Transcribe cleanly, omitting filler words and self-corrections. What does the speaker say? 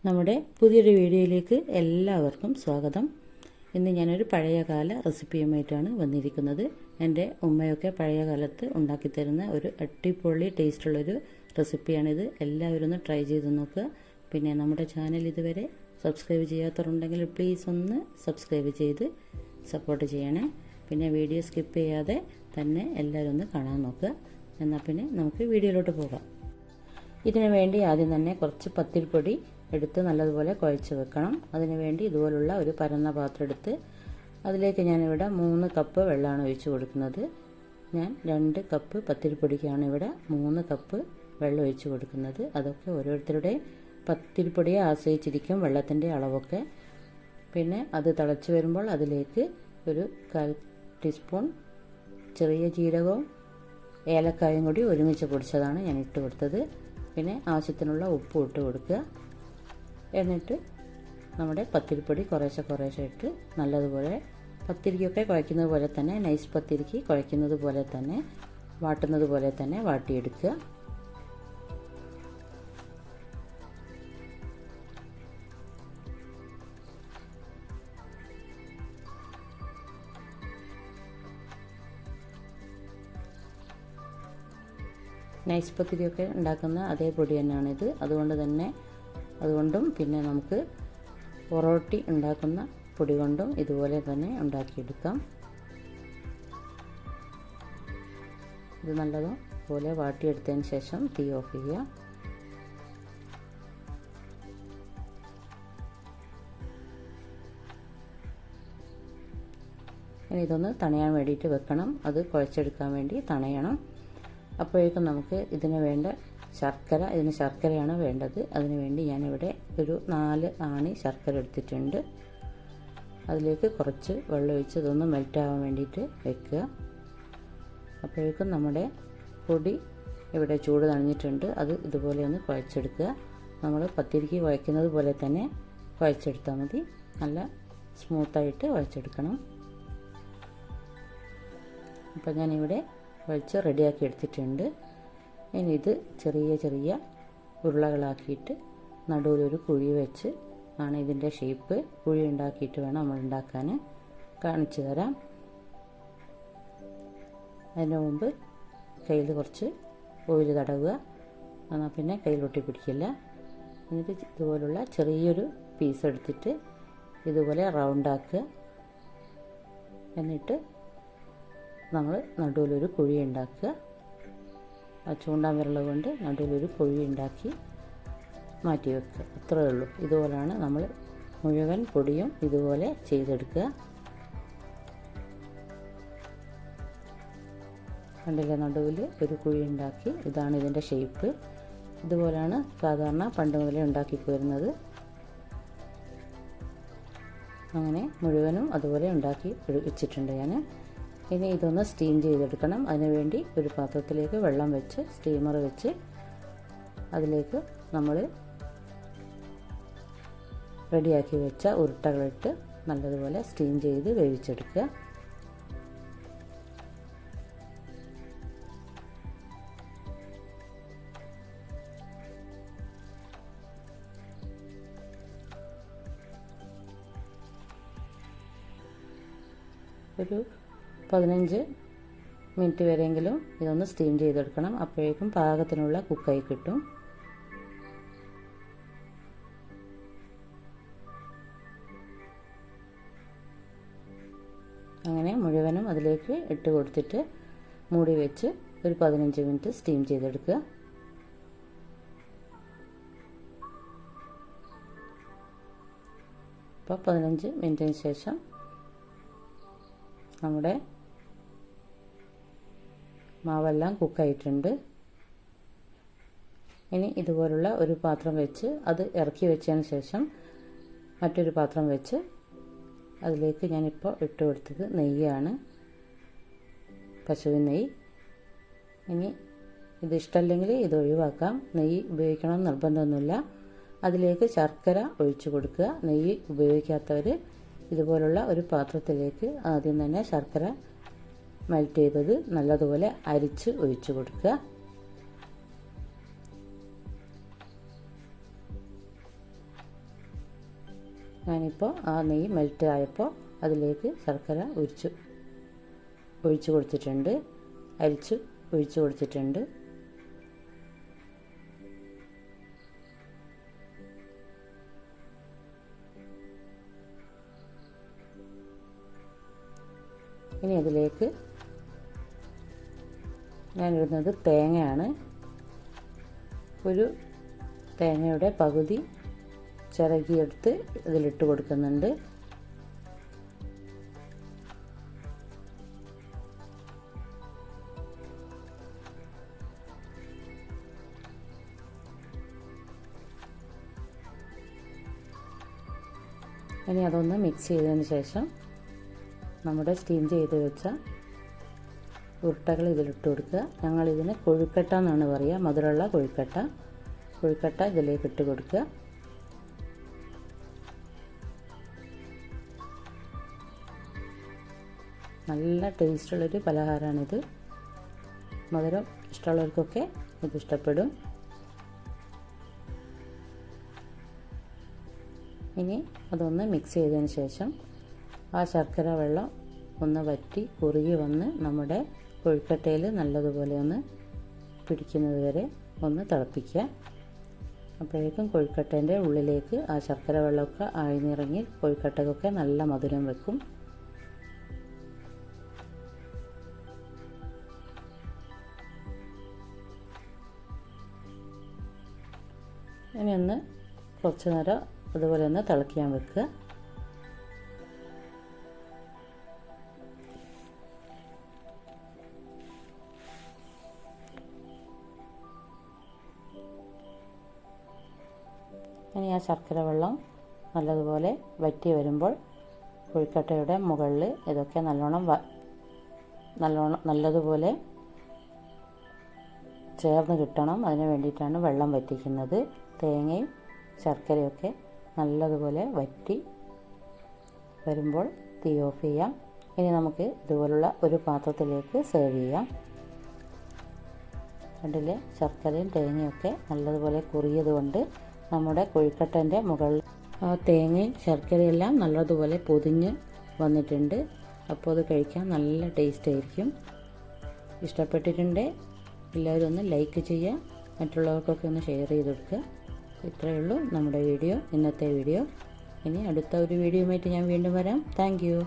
നമ്മുടെ പുതിയൊരു വീഡിയോയിലേക്ക് എല്ലാവർക്കും സ്വാഗതം. ഇന്ന് ഞാനൊരു പഴയകാല റെസിപ്പിയുമായിട്ടാണ് വന്നിരിക്കുന്നത്. എൻ്റെ ഉമ്മയൊക്കെ പഴയ കാലത്ത് ഉണ്ടാക്കി തരുന്ന ഒരു അടിപൊളി ടേസ്റ്റുള്ളൊരു റെസിപ്പിയാണിത്. എല്ലാവരും ഒന്ന് ട്രൈ ചെയ്ത് നോക്കുക. പിന്നെ നമ്മുടെ ചാനൽ ഇതുവരെ സബ്സ്ക്രൈബ് ചെയ്യാത്തവരുണ്ടെങ്കിൽ പ്ലീസ് ഒന്ന് സബ്സ്ക്രൈബ് ചെയ്ത് സപ്പോർട്ട് ചെയ്യണേ. പിന്നെ വീഡിയോ സ്കിപ്പ് ചെയ്യാതെ തന്നെ എല്ലാവരും ഒന്ന് കാണാൻ നോക്കുക. എന്നാൽ പിന്നെ നമുക്ക് വീഡിയോയിലോട്ട് പോകാം. ഇതിനു വേണ്ടി ആദ്യം തന്നെ കുറച്ച് പത്തിരിപ്പൊടി എടുത്ത് നല്ലതുപോലെ കുഴച്ച് വെക്കണം. അതിനു വേണ്ടി ഇതുപോലുള്ള ഒരു പരന്ന പാത്രം എടുത്ത് അതിലേക്ക് ഞാനിവിടെ 3 കപ്പ് വെള്ളമാണ് ഒഴിച്ച് കൊടുക്കുന്നത്. ഞാൻ 2 കപ്പ് പത്തിരിപ്പൊടിക്കാണ് ഇവിടെ 3 കപ്പ് വെള്ളം ഒഴിച്ച് കൊടുക്കുന്നത്. അതൊക്കെ ഓരോരുത്തരുടെ പത്തിരിപ്പൊടിയെ ആശ്രയിച്ചിരിക്കും വെള്ളത്തിൻ്റെ അളവൊക്കെ. പിന്നെ അത് തിളച്ച് വരുമ്പോൾ അതിലേക്ക് ഒരു 1/4 ടീസ്പൂൺ ചെറിയ ജീരകവും ഏലക്കായും കൂടി ഒരുമിച്ച് പൊടിച്ചതാണ് ഞാൻ ഇട്ട് കൊടുത്തത്. പിന്നെ ആവശ്യത്തിനുള്ള ഉപ്പ് ഇട്ട് കൊടുക്കുക. എന്നിട്ട് നമ്മുടെ പത്തിരിപ്പൊടി കുറേശ്ശെ ഇട്ട് നല്ലതുപോലെ പത്തിരിക്കൊക്കെ കുഴയ്ക്കുന്നത് പോലെ തന്നെ, നൈസ് പത്തിരിക്ക് കുഴയ്ക്കുന്നത് പോലെ തന്നെ, വാട്ടുന്നത് പോലെ തന്നെ വാട്ടിയെടുക്കുക. നൈസ് പത്തിരിയൊക്കെ ഉണ്ടാക്കുന്ന അതേ പൊടി തന്നെയാണിത്. അതുകൊണ്ടും പിന്നെ നമുക്ക് പൊറോട്ടി ഉണ്ടാക്കുന്ന പൊടി കൊണ്ടും ഇതുപോലെ തന്നെ ഉണ്ടാക്കിയെടുക്കാം. ഇത് നല്ലതുപോലെ വാട്ടിയെടുത്തതിന് ശേഷം തീ ഓഫ് ചെയ്യുക. ഇനി ഇതൊന്ന് തണയാൻ വേണ്ടിയിട്ട് വെക്കണം. അത് കുഴച്ചെടുക്കാൻ വേണ്ടി തണയണം. അപ്പോഴേക്കും നമുക്ക് ഇതിന് വേണ്ട ഇതിന് ശർക്കരയാണ് വേണ്ടത്. അതിന് വേണ്ടി ഞാനിവിടെ ഒരു 4 ആണി ശർക്കര എടുത്തിട്ടുണ്ട്. അതിലേക്ക് കുറച്ച് വെള്ളം ഒഴിച്ച് ഇതൊന്ന് മെൽറ്റാവാൻ വേണ്ടിയിട്ട് വെക്കുക. അപ്പോഴേക്കും നമ്മുടെ പൊടി ഇവിടെ ചൂട് തണിഞ്ഞിട്ടുണ്ട്. അത് ഇതുപോലെ ഒന്ന് കുഴച്ചെടുക്കുക. നമ്മൾ പത്തിരിക്ക് കുഴയ്ക്കുന്നത് പോലെ തന്നെ കുഴച്ചെടുത്താൽ മതി. നല്ല സ്മൂത്തായിട്ട് കുഴച്ചെടുക്കണം. അപ്പോൾ ഞാനിവിടെ കുഴച്ച് റെഡിയാക്കി എടുത്തിട്ടുണ്ട്. ഇനി ഇത് ചെറിയ ഉരുളകളാക്കിയിട്ട് നടുവിലൊരു കുഴി വെച്ച് ആണ് ഇതിൻ്റെ ഷേപ്പ്. കുഴി ഉണ്ടാക്കിയിട്ട് വേണം നമ്മൾ ഉണ്ടാക്കാൻ. കാണിച്ചു തരാം. അതിന് മുമ്പ് കയ്യിൽ കുറച്ച് ഓയിൽ തടവുക. എന്നാൽ പിന്നെ കയ്യിലൊട്ടി പിടിക്കില്ല. എന്നിട്ട് ഇതുപോലുള്ള ചെറിയൊരു പീസ് എടുത്തിട്ട് ഇതുപോലെ റൗണ്ടാക്കുക. എന്നിട്ട് നമ്മൾ നടുവിലൊരു കുഴി ഉണ്ടാക്കുക. ആ ചൂണ്ടാൻ വിരൽ കൊണ്ട് നടുവിലൊരു കുഴി ഉണ്ടാക്കി മാറ്റി വെക്കുക. അത്രയേ ഉള്ളൂ. ഇതുപോലെയാണ് നമ്മൾ മുഴുവൻ പൊടിയും ഇതുപോലെ ചെയ്തെടുക്കുക. കണ്ടില്ലേ, നടുവിൽ ഒരു കുഴി ഉണ്ടാക്കി. ഇതാണ് ഇതിൻ്റെ ഷേപ്പ്. ഇതുപോലെയാണ് സാധാരണ പണ്ട് മുതലേ ഉണ്ടാക്കി പോരുന്നത്. അങ്ങനെ മുഴുവനും അതുപോലെ ഉണ്ടാക്കി വെച്ചിട്ടുണ്ട് ഞാൻ. ഇനി ഇതൊന്ന് സ്റ്റീം ചെയ്തെടുക്കണം. അതിനുവേണ്ടി ഒരു പാത്രത്തിലേക്ക് വെള്ളം വെച്ച് സ്റ്റീമർ വെച്ച് അതിലേക്ക് നമ്മൾ റെഡിയാക്കി വെച്ച ഉരുട്ടകളിട്ട് നല്ലതുപോലെ സ്റ്റീം ചെയ്ത് വേവിച്ചെടുക്കുക. ഒരു 15 മിനിറ്റ് വരെയെങ്കിലും ഇതൊന്ന് സ്റ്റീം ചെയ്തെടുക്കണം. അപ്പോഴേക്കും പാകത്തിനുള്ള കുക്കായി കിട്ടും. അങ്ങനെ മുഴുവനും അതിലേക്ക് ഇട്ട് കൊടുത്തിട്ട് മൂടി വെച്ച് ഒരു 15 മിനിറ്റ് സ്റ്റീം ചെയ്തെടുക്കുക. അപ്പോൾ 15 മിനിറ്റിന് ശേഷം നമ്മുടെ മാവെല്ലാം കുക്കായിട്ടുണ്ട്. ഇനി ഇതുപോലുള്ള ഒരു പാത്രം വെച്ച് അത് ഇറക്കി വെച്ചതിന് ശേഷം മറ്റൊരു പാത്രം വെച്ച് അതിലേക്ക് ഞാനിപ്പോൾ ഇട്ട് കൊടുത്തത് നെയ്യാണ്, പശുവിൻ നെയ്യ്. ഇനി ഇത് ഇഷ്ടമല്ലെങ്കിൽ ഇത് ഒഴിവാക്കാം. നെയ്യ് ഉപയോഗിക്കണം നിർബന്ധമൊന്നുമില്ല. അതിലേക്ക് ശർക്കര ഒഴിച്ചു കൊടുക്കുക. നെയ്യ് ഉപയോഗിക്കാത്തവർ ഇതുപോലുള്ള ഒരു പാത്രത്തിലേക്ക് ആദ്യം തന്നെ ശർക്കര മെൽറ്റ് ചെയ്തത് നല്ലതുപോലെ അരിച്ച് ഒഴിച്ചു കൊടുക്കുക. ഞാനിപ്പോൾ ആ നെയ്യ് മെൽറ്റ് ആയപ്പോൾ അതിലേക്ക് ശർക്കര ഒഴിച്ചു കൊടുത്തിട്ടുണ്ട്, അരിച്ച് ഒഴിച്ചു കൊടുത്തിട്ടുണ്ട്. ഇനി അതിലേക്ക് ഞാനിടുന്നത് തേങ്ങയാണ്. ഒരു തേങ്ങയുടെ പകുതി ചിരകിയെടുത്ത് ഇതിലിട്ട് കൊടുക്കുന്നുണ്ട്. ഇനി അതൊന്ന് മിക്സ് ചെയ്തതിന് ശേഷം നമ്മുടെ സ്റ്റീം ചെയ്ത് വെച്ച ഉരുട്ടകൾ ഇതിലിട്ട് കൊടുക്കുക. ഞങ്ങളിതിന് കൊഴുക്കട്ട എന്നാണ് പറയുക, മധുരമുള്ള കൊഴുക്കട്ട ഇതിലേക്ക് ഇട്ട് കൊടുക്കുക. നല്ല ടേസ്റ്റുള്ളൊരു പലഹാരമാണിത്. മധുരം ഇഷ്ടമുള്ളവർക്കൊക്കെ ഇത് ഇഷ്ടപ്പെടും. ഇനി അതൊന്ന് മിക്സ് ചെയ്തതിന് ശേഷം ആ ശർക്കര വെള്ളം ഒന്ന് വറ്റി കുറുകി വന്ന് നമ്മുടെ കൊഴുക്കട്ടയിൽ നല്ലതുപോലെ ഒന്ന് പിടിക്കുന്നത് വരെ ഒന്ന് തിളപ്പിക്കുക. അപ്പോഴേക്കും കൊഴുക്കട്ടേൻ്റെ ഉള്ളിലേക്ക് ആ ശർക്കര വെള്ളമൊക്കെ ആഴ്ന്നിറങ്ങി കൊഴുക്കട്ടയ്ക്കൊക്കെ നല്ല മധുരം വെക്കും. ഇനി ഒന്ന് കുറച്ച് നേരം അതുപോലെ ഒന്ന് തിളയ്ക്കാൻ വെക്കുക. ഇനി ആ ശർക്കര വെള്ളം നല്ലതുപോലെ വറ്റി വരുമ്പോൾ കൊഴുക്കട്ടയുടെ മുകളിൽ ഇതൊക്കെ നല്ലതുപോലെ ചേർന്ന് കിട്ടണം. അതിന് വേണ്ടിയിട്ടാണ് വെള്ളം വറ്റിക്കുന്നത്. തേങ്ങയും ശർക്കരയൊക്കെ നല്ലതുപോലെ വറ്റി വരുമ്പോൾ തീ ഓഫ് ചെയ്യാം. ഇനി നമുക്ക് ഇതുപോലുള്ള ഒരു പാത്രത്തിലേക്ക് സെർവ് ചെയ്യാം. കണ്ടില്ലേ, ശർക്കരയും തേങ്ങയൊക്കെ നല്ലതുപോലെ കുറിയതുകൊണ്ട് നമ്മുടെ കൊഴുക്കട്ടൻ്റെ മുകളിൽ ആ തേങ്ങയും ശർക്കരയെല്ലാം നല്ലതുപോലെ പൊതിഞ്ഞ് വന്നിട്ടുണ്ട്. അപ്പോൾ അത് കഴിക്കാൻ നല്ല ടേസ്റ്റ് ആയിരിക്കും. ഇഷ്ടപ്പെട്ടിട്ടുണ്ടെങ്കിൽ എല്ലാവരും ഒന്ന് ലൈക്ക് ചെയ്യുക, മറ്റുള്ളവർക്കൊക്കെ ഒന്ന് ഷെയർ ചെയ്ത് കൊടുക്കുക. ഇത്രയേ ഉള്ളൂ നമ്മുടെ വീഡിയോ, ഇന്നത്തെ വീഡിയോ. ഇനി അടുത്ത ഒരു വീഡിയോയുമായിട്ട് ഞാൻ വീണ്ടും വരാം. Thank you.